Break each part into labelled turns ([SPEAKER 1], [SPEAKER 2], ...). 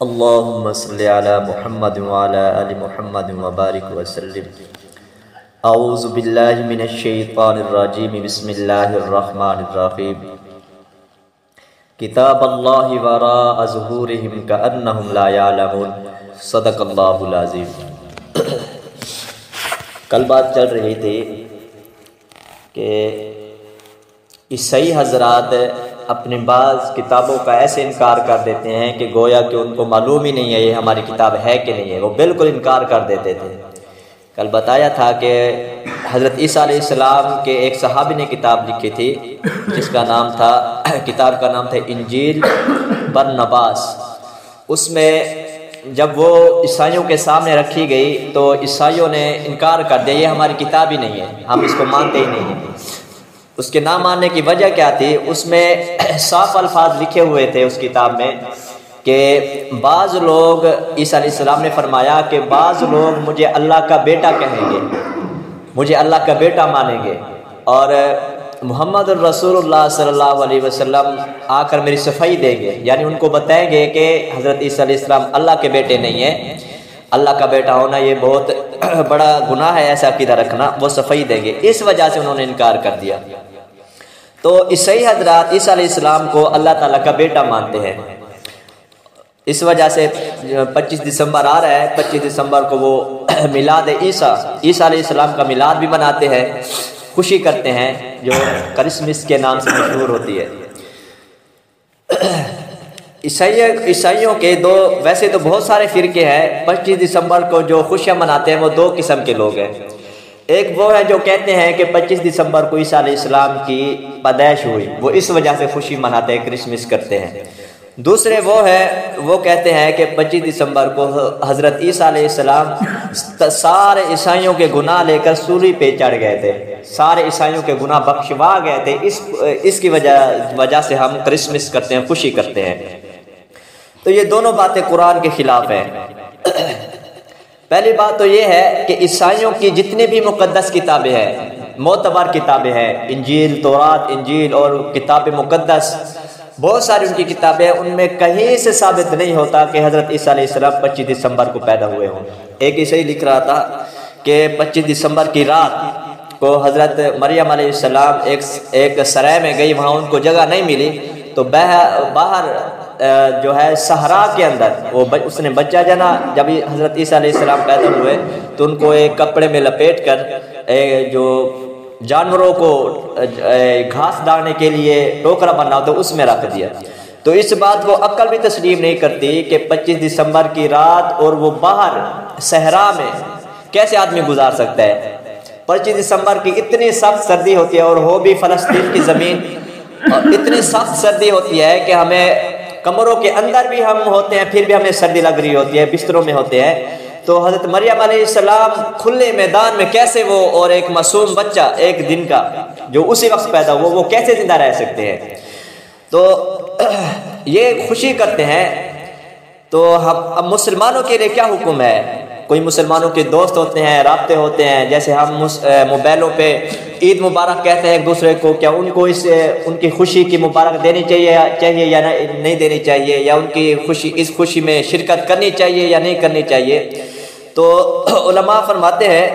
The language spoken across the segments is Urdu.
[SPEAKER 1] اللهم صل على محمد وعلى آل محمد وبارك وسلم. اعوذ باللہ من الشیطان الرجیم. بسم اللہ الرحمن الرحیم. کتاب اللہ وراء ظہورہم کأنہم لا یعلمون. صدق اللہ العظیم. کل بات چل رہی تھی کہ عیسائی حضرات اپنے بعض کتابوں کا ایسے انکار کر دیتے ہیں کہ گویا کہ ان کو معلوم ہی نہیں ہے یہ ہماری کتاب ہے کہ نہیں ہے. وہ بالکل انکار کر دیتے تھے. کل بتایا تھا کہ حضرت عیسیٰ علیہ السلام کے ایک صحابی نے کتاب لکھی تھی جس کا نام تھا کتاب کا نام تھا انجیل برنباس. اس میں جب وہ عیسائیوں کے سامنے رکھی گئی تو عیسائیوں نے انکار کر دیا یہ ہماری کتاب ہی نہیں ہے, ہم اس کو مانتے ہی نہیں ہیں. اس کے نہ ماننے کی وجہ کیا تھی؟ اس میں صاف الفاظ لکھے ہوئے تھے اس کتاب میں کہ بعض لوگ, عیسیٰ علیہ السلام نے فرمایا کہ بعض لوگ مجھے اللہ کا بیٹا کہیں گے, مجھے اللہ کا بیٹا مانیں گے, اور محمد الرسول اللہ صلی اللہ علیہ وسلم آ کر میری صفائی دیں گے, یعنی ان کو بتائیں گے کہ حضرت عیسیٰ علیہ السلام اللہ کے بیٹے نہیں ہیں, اللہ کا بیٹا ہونا یہ بہت بڑا گناہ ہے ایسا عقیدہ رکھنا. وہ صفائی دیں گے. اس وجہ سے انہوں نے انکار کر دیا. تو عیسائی حضرات عیسیٰ علیہ السلام کو اللہ تعالیٰ کا بیٹا مانتے ہیں. اس وجہ سے 25 دسمبر آ رہا ہے, 25 دسمبر کو وہ میلاد عیسیٰ علیہ السلام کا میلاد بھی مناتے ہیں, خوشی کرتے ہیں جو کرسمس کے نام سے مشہور ہوتی ہے. عیسائیوں کے ویسے تو بہت سارے فرقے ہیں. 25 دسمبر کو جو خوشیاں مناتے ہیں وہ دو قسم کے لوگ ہیں. ایک وہ ہے جو کہتے ہیں کہ 25 دسمبر کو عیسیٰ علیہ السلام کی پیدائش ہوئی, وہ اس وجہ سے خوشی مناتے ہیں, کرسمس کرتے ہیں. دوسرے وہ کہتے ہیں کہ 25 دسمبر کو حضرت عیسیٰ علیہ السلام سارے عیسائیوں کے گناہ لے کر سولی پہ چڑھ گئے تھے, سارے عیسائیوں کے گناہ بخشوا گئے تھے. اس کی وجہ سے ہم کرسمس کرتے ہیں, خوشی کرتے ہیں. تو یہ دونوں باتیں قرآن کے خلاف ہیں. پہلی بات تو یہ ہے کہ عیسائیوں کی جتنی بھی مقدس کتابیں ہیں, معتبر کتابیں ہیں, انجیل, تورات, انجیل اور کتاب مقدس, بہت ساری ان کی کتابیں ہیں, ان میں کہیں سے ثابت نہیں ہوتا کہ حضرت عیسیٰ علیہ السلام 25 دسمبر کو پیدا ہوئے ہوں. ایک عیسائی لکھ رہا تھا کہ 25 دسمبر کی رات کو حضرت مریم علیہ السلام ایک سرائے میں گئی, وہاں ان کو جگہ نہیں ملی تو باہر جو ہے صحرا کے اندر اس نے بچہ جنا. جب حضرت عیسیٰ علیہ السلام پیدا ہوئے تو ان کو ایک کپڑے میں لپیٹ کر جو جانوروں کو گھاس ڈالنے کے لیے ٹوکرا بنا ہوتا ہے اس میں رکھ دیا. تو اس بات کو عقل بھی تسلیم نہیں کرتی کہ 25 دسمبر کی رات اور وہ باہر صحرا میں کیسے آدمی گزار سکتا ہے. 25 دسمبر کی اتنی سخت سردی ہوتی ہے, اور وہ بھی فلسطین کی زمین, اور اتنی سخت سردی ہوتی ہے کہ ہمیں کمروں کے اندر بھی ہم ہوتے ہیں پھر بھی ہمیں سردی لگ رہی ہوتی ہے, بستروں میں ہوتے ہیں. تو حضرت مریم علیہ السلام کھلے میدان میں کیسے وہ, اور ایک معصوم بچہ ایک دن کا جو اسی وقت پیدا ہوا, وہ کیسے زندہ رہ سکتے ہیں؟ تو یہ خوشی کرتے ہیں. تو اب مسلمانوں کے لیے کیا حکم ہے؟ کوئی مسلمانوں کے دوست ہوتے ہیں, رابطے ہوتے ہیں, جیسے ہم موبائلوں پہ عید مبارک کہتے ہیں ایک دوسرے کو, کیا ان کو ان کی خوشی کی مبارک دینی چاہیے یا نہیں دینی چاہیے, یا ان کی اس خوشی میں شرکت کرنی چاہیے یا نہیں کرنی چاہیے؟ تو علماء فرماتے ہیں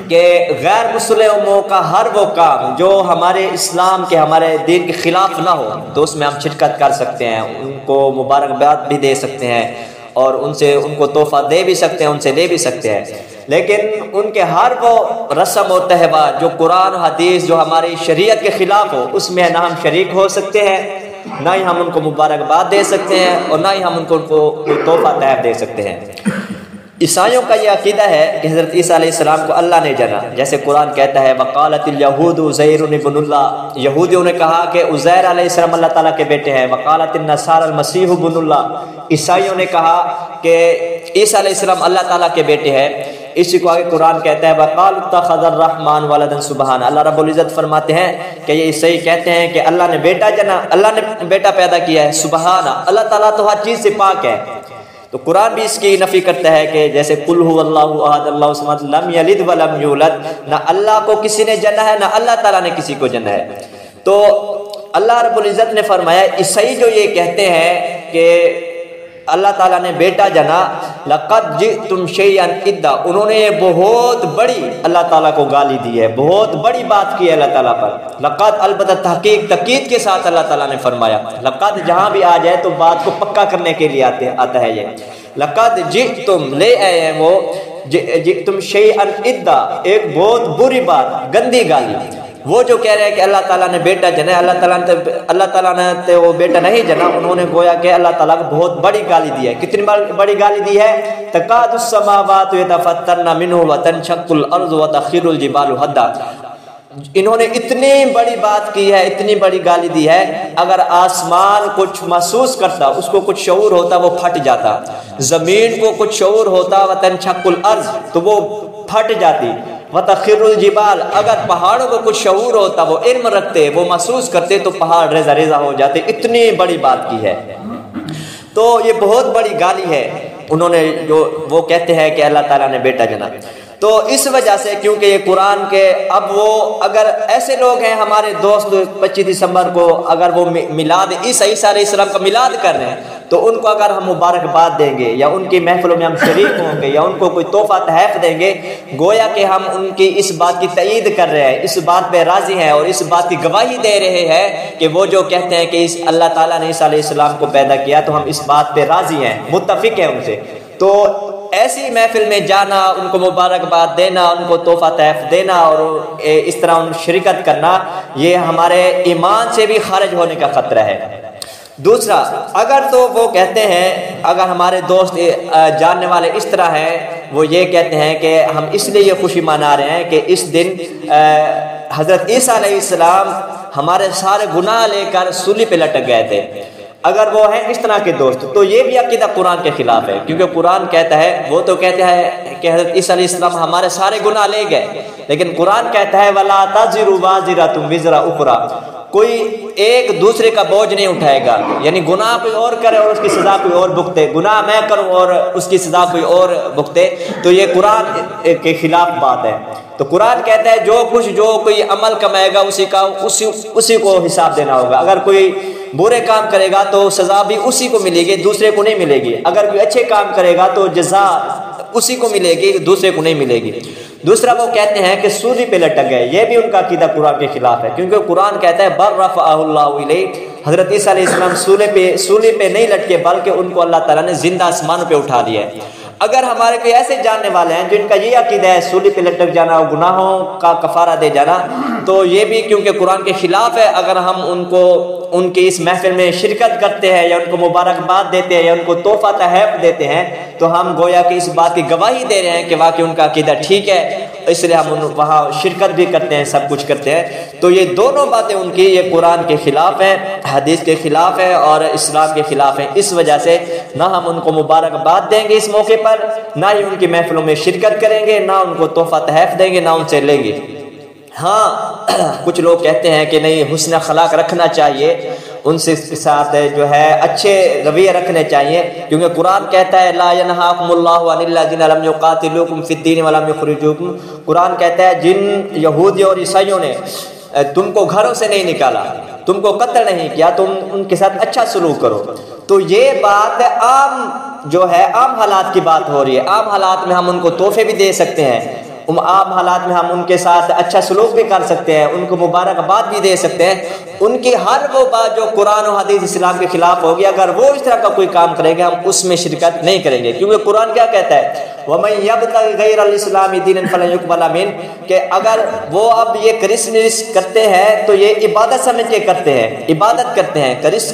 [SPEAKER 1] کہ غیر مسلموں کا ہر وہ کام جو ہمارے اسلام کے, ہمارے دین کے خلاف نہ ہو تو اس میں ہم شرکت کر سکتے ہیں, ان کو مبارکباد بھی دے سکتے ہیں, اور ان کو تحفہ دے بھی سکتے ہیں, ان سے لے بھی سکتے ہیں. لیکن ان کے ہر وہ رسم و تہوار جو قرآن و حدیث جو ہماری شریعت کے خلاف ہو اس میں نہ ہم شریک ہو سکتے ہیں, نہ ہی ہم ان کو مبارکباد دے سکتے ہیں, اور نہ ہی ہم ان کو تحفہ تحائف دے سکتے ہیں. عیسائیوں کا یہ عقیدہ ہے کہ حضرت عیسیٰ علیہ السلام کو اللہ نے جنا, جیسے قرآن کہتا ہے وقالت الیہود عزیر ابن اللہ, یہودیوں نے کہا کہ عزیر علیہ السلام اللہ تعالیٰ کے بیٹے ہیں. وقالت النصارى المسیح ابن اللہ, عیسائیوں نے کہا کہ عیسیٰ علیہ السلام اللہ تعالیٰ کے بیٹے ہیں. اسی کو آگے قرآن کہتا ہے وقالوا اتخذ الرحمن ولدا سبحانہ, اللہ رب العزت فرماتے ہیں کہ یہ عیسائی کہتے ہیں کہ اللہ نے بیٹا جنا, اللہ نے بیٹا پیدا کیا ہے. سبحانہ, اللہ تعالیٰ تو ہر چیز سے پاک ہے. تو قرآن بھی اس کی نفی کرتا ہے کہ جیسے قل هو اللہ احد اللہ الصمد لم یلد ولم یولد, نہ اللہ کو کسی نے جنا ہے نہ اللہ تعالیٰ نے کسی کو جنا ہے. تو اللہ رب العزت نے فرمایا عیسائی جو یہ کہتے ہیں کہ اللہ تعالیٰ نے بیٹا جنا، لقد جئتم شیئا ادا، انہوں نے یہ بہت بڑی اللہ تعالیٰ کو گالی دی ہے، بہت بڑی بات کی ہے اللہ تعالیٰ پر۔ لقد البتہ تحقیق تاکید کے ساتھ اللہ تعالیٰ نے فرمایا، لقد جہاں بھی آ جائے تو بات کو پکا کرنے کے لیے آتا ہے یہ۔ لقد جئتم لے آئے ہیں وہ، جئتم شیئا ادا، ایک بہت بری بات، گندی گالی۔ وہ جو کہہ رہے ہیں کہ اللہ تعالیٰ نے بیٹا جنا، اللہ تعالیٰ نے وہ بیٹا نہیں جنا، انہوں نے گویا کہ اللہ تعالیٰ کو بہت بڑی گالی دی ہے۔ کتنی بڑی گالی دی ہے؟ تکاد السماوات یتفطرن منہ وتنشق الارض وتخر الجبال ہدا، انہوں نے اتنی بڑی بات کی ہے، اتنی بڑی گالی دی ہے، اگر آسمان کچھ محسوس کرتا، اس کو کچھ شعور ہوتا، وہ پھٹ جاتا، زمین کو کچھ شعور ہوتا، وتنشق الارض، تو وہ پھٹ جاتی، وتخر الجبال، اگر پہاڑوں کو کچھ شعور ہوتا، وہ علم رکھتے، وہ محسوس کرتے، تو پہاڑ ریزہ ریزہ ہو جاتے۔ اتنی بڑی بات کی ہے، تو یہ بہت بڑی گالی ہے انہوں نے، جو وہ کہتے ہیں کہ اللہ تعالیٰ نے بیٹا جنا۔ تو اس وجہ سے، کیونکہ یہ قرآن کے، اب وہ اگر ایسے لوگ ہیں ہمارے دوست 25 دسمبر کو اگر وہ میلاد عیسیٰ علیہ السلام کا میلاد کر رہے ہیں، تو ان کو اگر ہم مبارکباد دیں گے یا ان کی محفلوں میں ہم شریک ہوں گے یا ان کو کوئی تحفہ تحائف دیں گے، گویا کہ ہم ان کی اس بات کی تائید کر رہے ہیں، اس بات پہ راضی ہیں اور اس بات کی گواہی دے رہے ہیں کہ وہ جو کہتے ہیں کہ اللہ تعالیٰ نے عیسیٰ علیہ السلام کو پیدا کیا، تو ہم اس بات پہ راضی ہیں، متفق ہیں ان سے۔ تو ایسی محفل میں جانا، ان کو مبارکباد دینا، ان کو تحفہ تحائف دینا اور اس طرح ان شرکت کرنا، یہ ہمارے ایمان سے بھی خارج ہونے کا خطرہ ہے۔ دوسرا، اگر تو وہ کہتے ہیں، اگر ہمارے دوست جاننے والے اس طرح ہیں، وہ یہ کہتے ہیں کہ ہم اس لیے یہ خوشی منا رہے ہیں کہ اس دن حضرت عیسیٰ علیہ السلام ہمارے سارے گناہ لے کر سولی پہ لٹک گئے تھے، اگر وہ ہیں اس طرح کے دوست، تو یہ بھی عقیدہ قرآن کے خلاف ہے، کیونکہ قرآن کہتا ہے، وہ تو کہتے ہیں کہ حضرت عیسیٰ علیہ السلام ہمارے سارے گناہ لے گئے، لیکن قرآن کہتا ہے وَلَا تَزِرُ وَازِرَةٌ وِزْرَ أُخْرَىٰ، کوئی ایک دوسرے کا بوجھ نہیں اٹھائے گا، یعنی گناہ کوئی اور کرے اور اس کی سزا کوئی اور بھگتے، گناہ میں کروں اور اس کی سزا کوئی اور بھگتے، تو یہ قرآن کے خلاف بات ہے۔ تو قرآن کہتا ہے جو کوئی عمل کمائے گا اسی کو حساب دینا ہوگا، اگر کوئی برے کام کرے گا تو سزا بھی اسی کو ملے گی، دوسرے کو نہیں ملے گی، اگر کوئی اچھے کام کرے گا تو جزا اسی کو ملے گی، دوسرے کو نہیں ملے گی۔ دوسرا، وہ کہتے ہیں کہ سولی پہ لٹک گئے، یہ بھی ان کا عقیدہ قرآن کے خلاف ہے، کیونکہ قرآن کہتا ہے بل رفعہ اللہ الیہ، حضرت عیسیٰ علیہ السلام سولی پہ نہیں لٹکے بلکہ ان کو اللہ تعالیٰ نے زندہ آسمان پہ اٹھا دیا ہے۔ اگر ہمارے کوئی ایسے جاننے والے ہیں جن کا یہ عقیدہ ہے سولی پہ لٹک جانا اور گناہوں کا کفارہ دے جانا، تو یہ بھی کیونکہ قرآن کے خلاف ہے، اگر ہم ان کی اس محفل میں شرکت کرتے ہیں یا ان کو مبارکباد دیتے ہیں یا ان کو تحفہ تحائف دیتے ہیں، تو ہم گویا کہ اس بات کی گواہی دے رہے ہیں کہ واقعی ان کا عقیدہ ٹھیک ہے، اس لیے ہم وہاں شرکت بھی کرتے ہیں، سب کچھ کرتے ہیں۔ تو یہ دونوں باتیں ان کی، یہ قرآن کے خلاف ہیں، حدیث کے خلاف ہے اور اسلام کے خلاف ہیں، اس وجہ سے نہ ہم ان کو مبارکباد دیں گے اس موقع پر، نہ ہی ان کی محفلوں میں شرکت کریں گے، نہ ان کو تحفہ تحائف دیں گے، نہ ان سے لیں گے۔ ہاں، کچھ لوگ کہتے ہیں کہ نہیں، حسن اخلاق رکھنا چاہیے، ان سے ساتھ جو ہے اچھے رویے رکھنے چاہیے، کیونکہ قرآن کہتا ہے لا ینہاکم اللہ عن الذین لم یقاتلوکم فی الدین ولم یخرجوکم، قرآن کہتا ہے جن یہودیوں اور عیسائیوں نے تم کو گھروں سے نہیں نکالا، تم کو قتل نہیں کیا، تم ان کے ساتھ اچھا سلوک کرو۔ تو یہ بات عام عام حالات کی بات ہو رہی ہے، عام حالات میں ہم ان کو تحفے بھی دے سکتے ہیں، عام حالات میں ہم ان کے ساتھ اچھا سلوک بھی کر سکتے ہیں، ان کو مبارکباد بھی دے سکتے ہیں۔ ان کی ہر وہ بات جو قرآن و حدیث اسلام کے خلاف ہوگی، اگر وہ اس طرح کا کوئی کام کریں گے، ہم اس میں شرکت نہیں کریں گے، کیونکہ قرآن کیا کہتا ہے وَمَن يَبْتَغِ غَيْرَ الْإِسْلَامِ دِينًا فَلَن يُقْبَلَ مِنْهُ، کہ اگر وہ اب یہ کرسمس کرتے ہیں تو یہ عبادت سمجھ کے کرتے ہیں، عبادت کرتے ہیں۔ کرس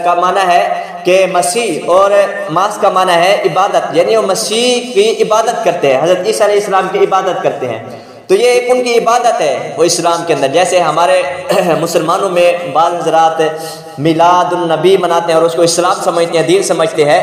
[SPEAKER 1] کا معنی ہے کہ مسیح، اور ماس کا معنی ہے عبادت، یعنی وہ مسیح کی عبادت کرتے ہیں، حضرت عیسیٰ علیہ السلام کی عبادت کرتے ہیں، تو یہ ایک ان کی عبادت ہے وہ اسلام کے اندر۔ جیسے ہمارے مسلمانوں میں بعض حضرات میلاد النبی مناتے ہیں اور اس کو اسلام سمجھتے ہیں، دین سمجھتے ہیں،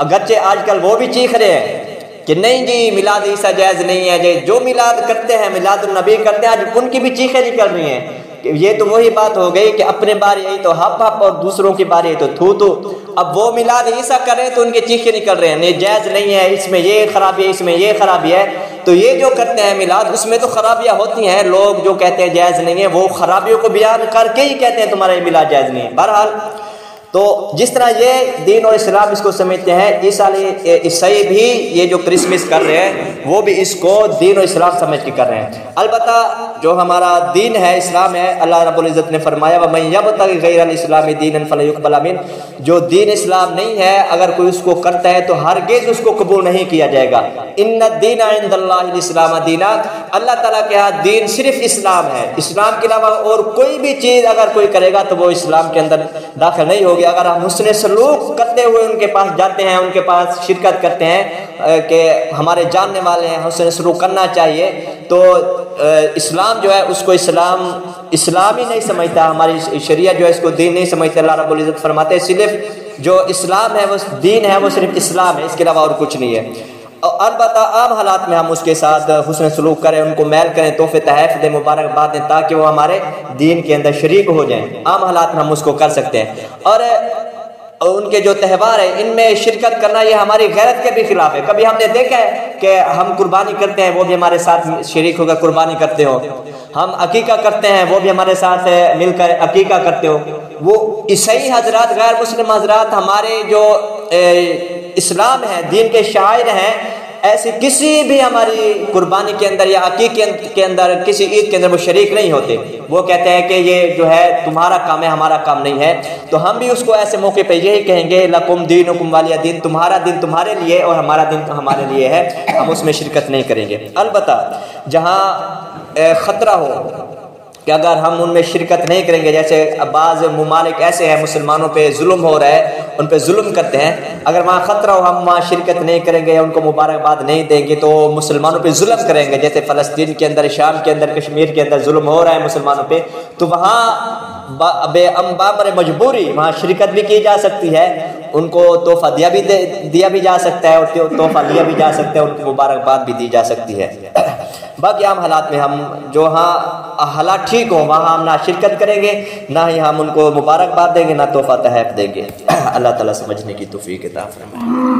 [SPEAKER 1] اگرچہ آج کل وہ بھی چیخ رہے ہیں کہ نہیں جی میلاد عیسیٰ جائز نہیں ہے، جو میلاد کرتے ہیں، میلاد النبی کرتے ہیں، آج ان کی بھی چیخیں نکل رہی ہیں۔ یہ تو وہی بات ہو گئی کہ اپنے بارے آئی تو ہپ ہپ اور دوسروں کی بارے آئی تو تھو تو۔ اب وہ میلاد عیسیٰ کریں تو ان کے چیخیں نکل رہے ہیں، نہیں جائز نہیں ہے، اس میں یہ خرابی ہے، اس میں یہ خرابی ہے۔ تو یہ جو کرتے ہیں میلاد، اس میں تو خرابیاں ہوتی ہیں، لوگ جو کہتے ہیں جائز نہیں ہے وہ خرابیوں کو بیان کر کے ہی کہتے ہیں تمہارا یہ میلاد جائز نہیں ہے۔ بہرحال تو جس طرح یہ دین اور اسلام اس کو سمجھتے ہیں، عیسائی بھی یہ جو کرسمس کر رہے ہیں وہ بھی اس کو دین اور اسلام سمجھ کے کر رہے ہیں۔ البتہ جو ہمارا دین ہے، اسلام ہے، اللہ رب العزت نے فرمایا وَمَن يَبْتَغِ غَيْرَ الْإِسْلَامِ دِينًا فَلَن يُقْبَلَ مِنْهُ، جو دین اسلام نہیں ہے اگر کوئی اس کو کرتا ہے تو ہرگز اس کو قبول نہیں کیا جائے گا۔ ان الدین عند اللہ الاسلام دینا، اللہ تعالیٰ کے ہاں دین صرف اسلام ہے، اسلام کے علاوہ اور کوئی بھی چیز اگر کوئی کرے گا تو وہ اسلام کے اندر داخل نہیں ہوگی۔ اگر ہم حسن سلوک کرتے ہوئے ان کے پاس جاتے ہیں، ان کے پاس شرکت کرتے ہیں کہ ہمارے جاننے والے ہیں، حسن سلوک کرنا چاہیے، تو اسلام جو ہے اس کو اسلام ہی نہیں سمجھتا، ہماری شریعت جو ہے اس کو دین نہیں سمجھتا۔ اللہ رب العزت فرماتے ہیں صرف جو اسلام ہے وہ دین ہے، وہ صرف اسلام ہے، اس کے علاوہ اور کچھ نہیں ہے۔ البتہ عام حالات میں ہم اس کے ساتھ حسن سلوک کریں، ان کو میل کریں، تحفے تحائف دیں، مبارکباد دیں، تاکہ وہ ہمارے دین کے اندر شریک ہو جائیں۔ عام حالات میں ہم اس کو کر سکتے ہیں۔ اور ان کے جو تہوار ہیں ان میں شرکت کرنا یہ ہماری غیرت کے بھی خلاف ہے۔ کبھی ہم نے دیکھا ہے کہ ہم قربانی کرتے ہیں، وہ بھی ہمارے ساتھ شریک ہو کر قربانی کرتے ہو، ہم عقیقہ کرتے ہیں، وہ بھی ہمارے ساتھ مل کر عقیقہ کرتے ہو۔ وہ عیسائی حضرات، غیر مسلم حضرات ہمارے جو اسلام ہے، دین کے شاعر ہیں، ایسی کسی بھی ہماری قربانی کے اندر یا عقیقے کے اندر، کسی عید کے اندر وہ شریک نہیں ہوتے۔ وہ کہتے ہیں کہ یہ جو ہے تمہارا کام ہے، ہمارا کام نہیں ہے۔ تو ہم بھی اس کو ایسے موقع پہ یہی کہیں گے لکم دینکم ولی دین، تمہارا دین تمہارے لیے اور ہمارا دین ہمارے لیے ہے، ہم اس میں شرکت نہیں کریں گے۔ البتہ جہاں خطرہ ہو کہ اگر ہم ان میں شرکت نہیں کریں گے، جیسے بعض ممالک ایسے ہیں مسلمانوں پہ ظلم ہو رہا ہے، ان پہ ظلم کرتے ہیں، اگر وہاں خطرہ ہو ہم وہاں شرکت نہیں کریں گے، ان کو مبارکباد نہیں دیں گے تو مسلمانوں پہ ظلم کریں گے، جیسے فلسطین کے اندر، شام کے اندر، کشمیر کے اندر ظلم ہو رہا ہے مسلمانوں پہ، تو وہاں بامر مجبوری وہاں شرکت بھی کی جا سکتی ہے، ان کو تحفہ دیا بھی جا سکتا ہے، اور تحفہ لیا بھی جا سکتا ہے، ان کو مبارکباد بھی دی جا سکتی ہے۔ باقی عام حالات میں ہم جو ہاں حالات ٹھیک ہوں وہاں ہم نہ شرکت کریں گے، نہ ہی ہم ان کو مبارکباد دیں گے، نہ تحفہ تحائف دیں گے۔ اللہ تعالیٰ سمجھنے کی توفیق عطا فرمائے۔